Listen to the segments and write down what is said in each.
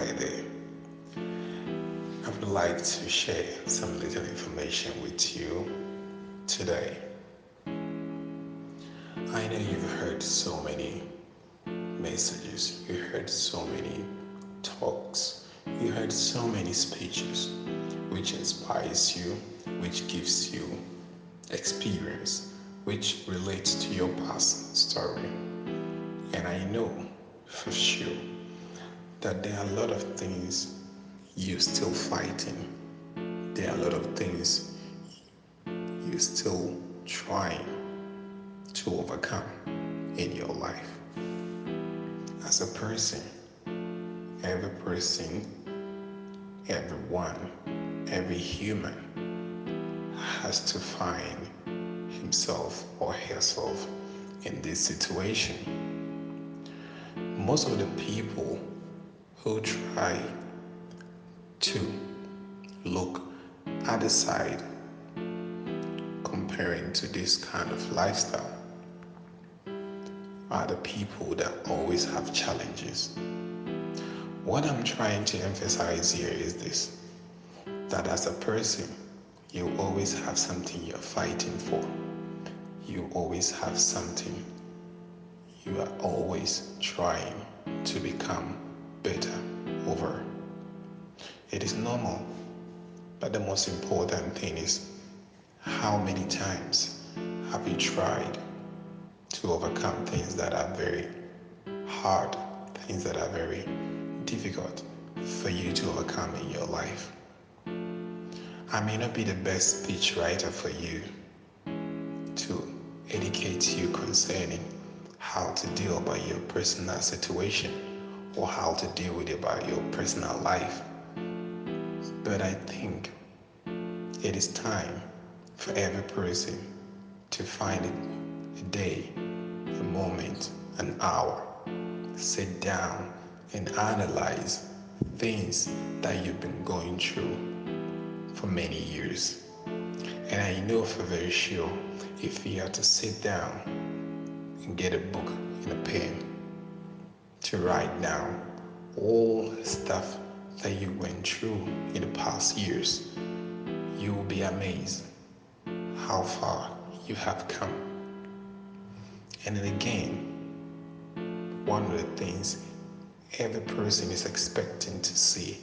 Hi there. I would like to share some little information with you today. I know you've heard so many messages, you heard so many talks, you heard so many speeches which inspires you, which gives you experience, which relates to your past story. And I know for sure that there are a lot of things you're still fighting. There are a lot of things you're still trying to overcome in your life. As a person, every person, everyone, every human has to find himself or herself in this situation. Most of the people who try to look at the side comparing to this kind of lifestyle are the people that always have challenges. What I'm trying to emphasize here is this, that as a person, you always have something you're fighting for. You always have something you are always trying to become better over. It is normal, but the most important thing is how many times have you tried to overcome things that are very hard, things that are very difficult for you to overcome in your life. I may not be the best speech writer for you to educate you concerning how to deal about your personal situation or how to deal with about your personal life. But I think it is time for every person to find a day, a moment, an hour, sit down and analyze things that you've been going through for many years. And I know for very sure if you had to sit down and get a book and a pen to write down all the stuff that you went through in the past years, you will be amazed how far you have come. And then again, one of the things every person is expecting to see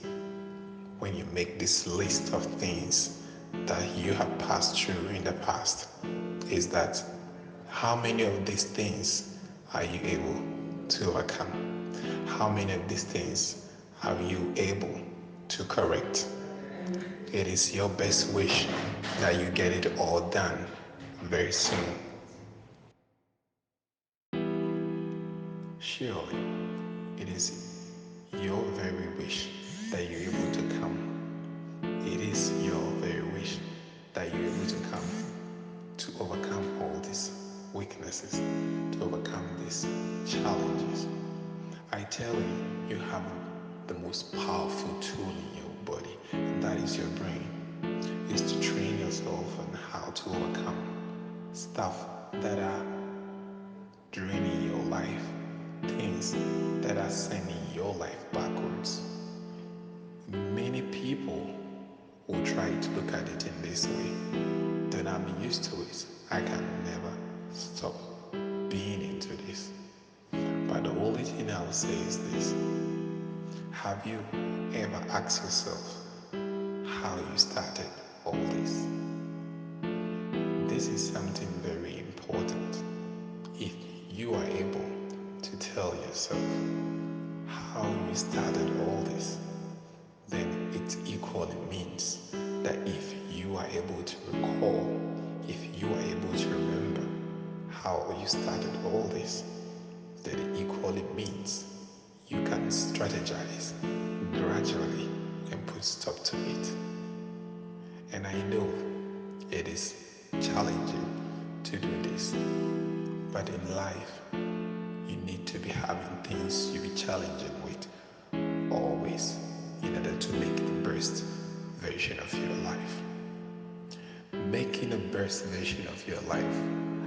when you make this list of things that you have passed through in the past is that how many of these things are you able to overcome? How many of these things are you able to correct? It is your best wish that you get it all done very soon. Surely, it is your very wish that you're able to come. It is your very wish that you're able to come to overcome all these weaknesses, to overcome these challenges. I tell you, you have the most powerful tool in your body, and that is your brain. Is to train yourself on how to overcome stuff that are draining your life, things that are sending your life backwards. Many people will try to look at it in this way. Then I'm used to it. I can never stop being into this. But the only thing I'll say is this. Have you ever asked yourself how you started all this? This is something very important. If you are able to tell yourself how you started all this, then it equally means that if you are able to recall, if you are able to remember how you started all this, then it equally means you can strategize gradually and put stop to it. And I know it is challenging to do this, but in life, you need to be having things you be challenging with always in order to make the best version of your life. Making a best version of your life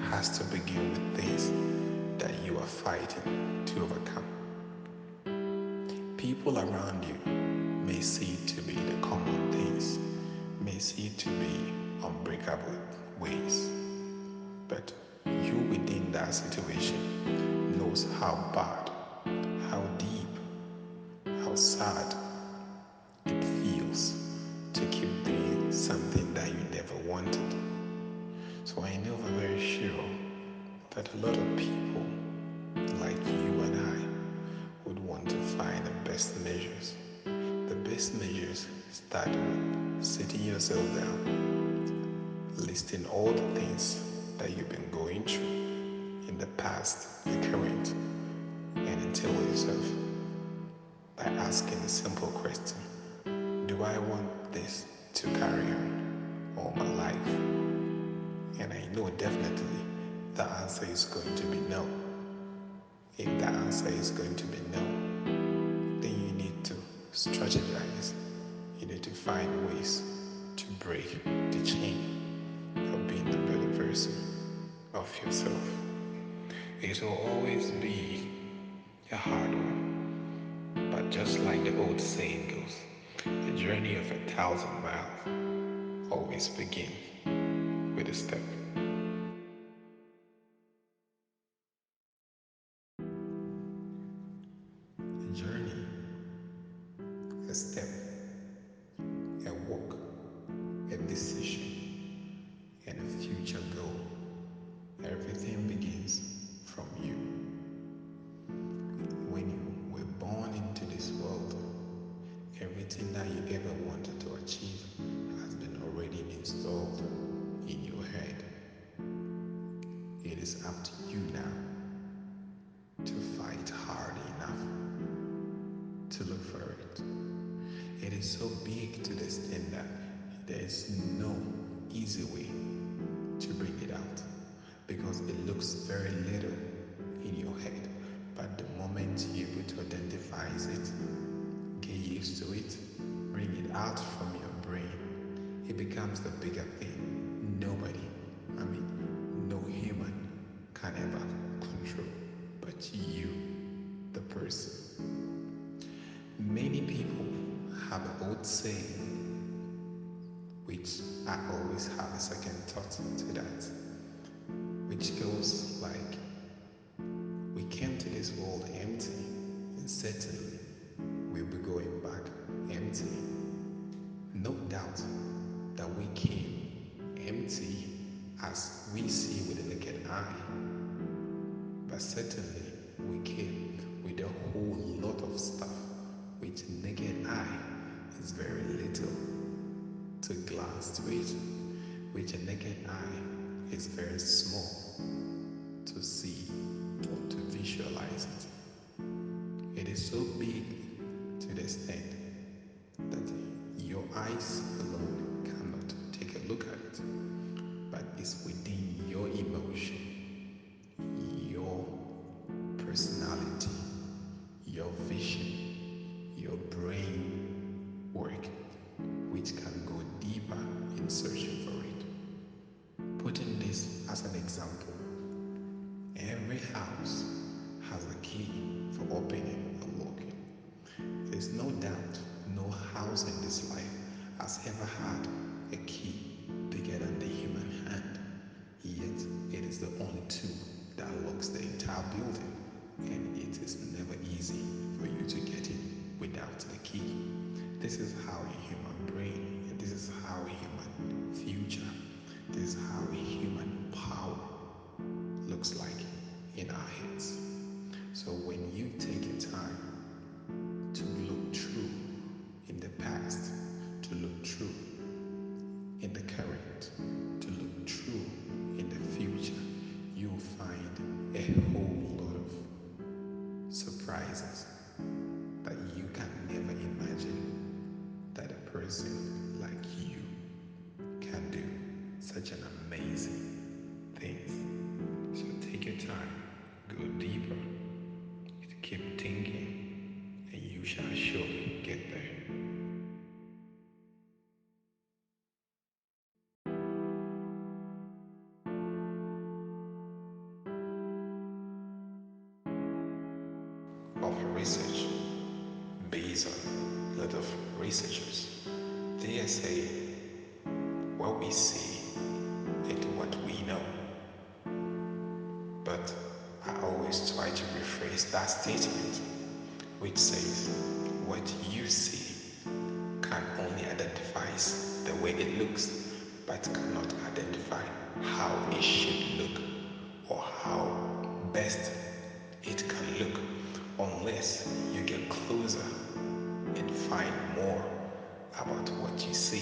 has to begin with things that you are fighting to overcome. People around you may see it to be the common things, may see it to be unbreakable ways, but you within that situation knows how bad, how deep, how sad it feels to keep doing something that you never wanted. So I know for very sure that a lot of people like you and I would want to find the best measures. The best measures start with sitting yourself down, listing all the things that you've been going through in the past, the current, and then tell yourself by asking a simple question: do I want this to carry on all my life? And I know definitely the answer is going to be no. If the answer is going to be no, then you need to strategize. You need to find ways to break the chain of being the better version of yourself. It will always be a hard one, but just like the old saying goes, the journey of 1,000 miles always begins with a step. A journey, a step, a walk, a decision, and a future goal. Everything begins from you. When you were born into this world, everything that you ever wanted to achieve has been already installed in your head. It is up to you now to fight hard enough to look for it. It is so big to the extent that there is no easy way to bring it out because it looks very little in your head. But the moment you're able to identify it, get used to it, bring it out from your brain, it becomes the bigger thing. Nobody, I mean, no human can ever control but you, the person. Many people have an old saying, which I always have a second thought to that, which goes like, we came to this world empty, and certainly we'll be going back empty. No doubt that we came empty as we see with the naked eye, but certainly we came with a whole lot of stuff which naked eye is very little to glance to it, which a naked eye is very small to see or to visualize it. It is so big to the extent that your eyes alone cannot take a look at it, but it's within your emotion, your personality, your vision, your brain work, which can go deeper in searching for it. Putting this as an example, every house has a key for opening and locking. There's no doubt no house in this life has ever had a key bigger than the human hand, yet it is the only tool that locks the entire building, and it is never easy for you to get in without the key. This is how a human brain, and this is how a human future, this is how a human power looks like in our heads. So when you take your time to look true in the past, to look true in the current, to look true in the future, you'll find a whole lot of surprises that you can never imagine that a person like you can do such an amazing things. So take your time, go deeper, keep thinking, and you shall surely get there. Of research, based on a lot of researchers. They say what we see and what we know. But I always try to rephrase that statement, which says what you see can only identify the way it looks, but cannot identify how it should look or how best it can look unless you get closer and find more about what you see.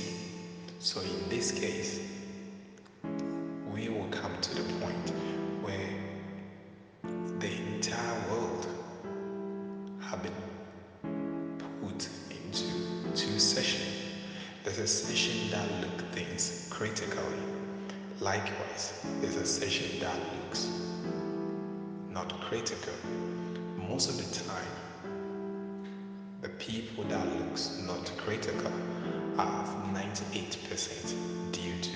So in this case, we will come to the point where the entire world have been put into two sessions. There's a session that looks things critically. Likewise, there's a session that looks not critical. Most of the time, the people that looks not critical are 98% due to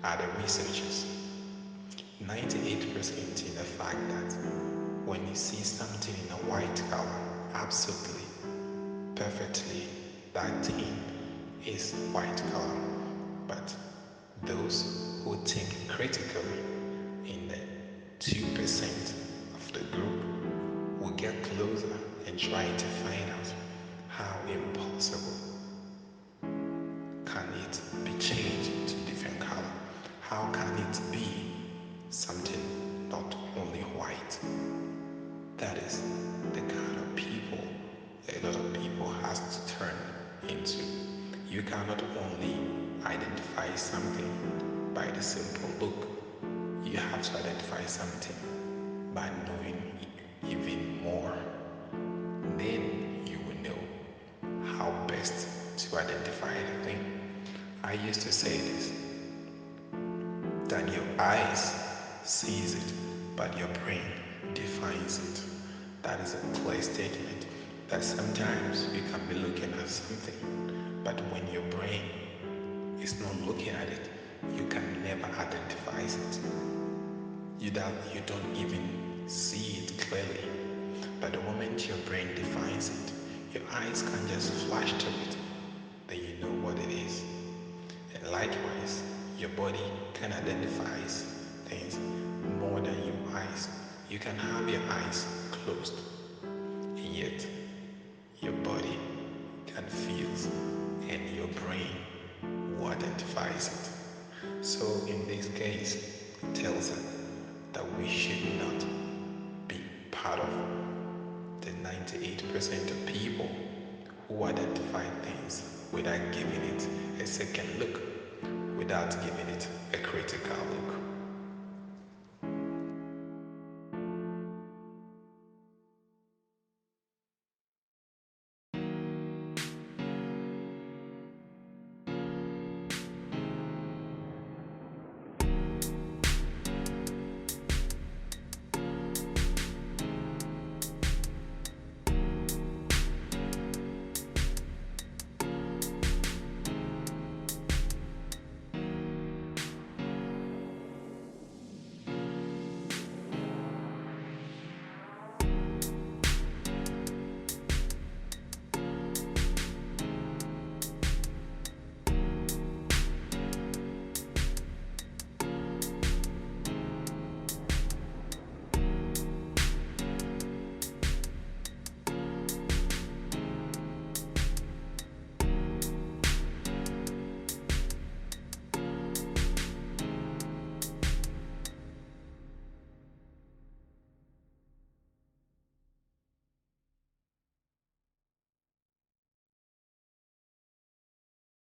other researchers. 98% in the fact that when you see something in a white color, absolutely, perfectly, that thing is white color. But those who think critically in the 2% of the group will get closer and try to find out how impossible can it be changed to different color. How can it be something not only white? That is the kind of people a lot of people has to turn into. You cannot only identify something by the simple look. You have to identify something by knowing even more. Then you will know how best to identify the thing. I used to say this, that your eyes sees it, but your brain defines it. That is a clear statement that sometimes you can be looking at something, but when your brain is not looking at it, you can never identify it. You don't even see it clearly. But the moment your brain defines it, your eyes can just flash to it. Then you know what it is. And likewise, your body can identify things more than your eyes. You can have your eyes closed, and yet your body can feel and your brain will identify it. So in this case, it tells us that we should not be part of the 98% of people who identify things without giving it a second look, without giving it a critical look.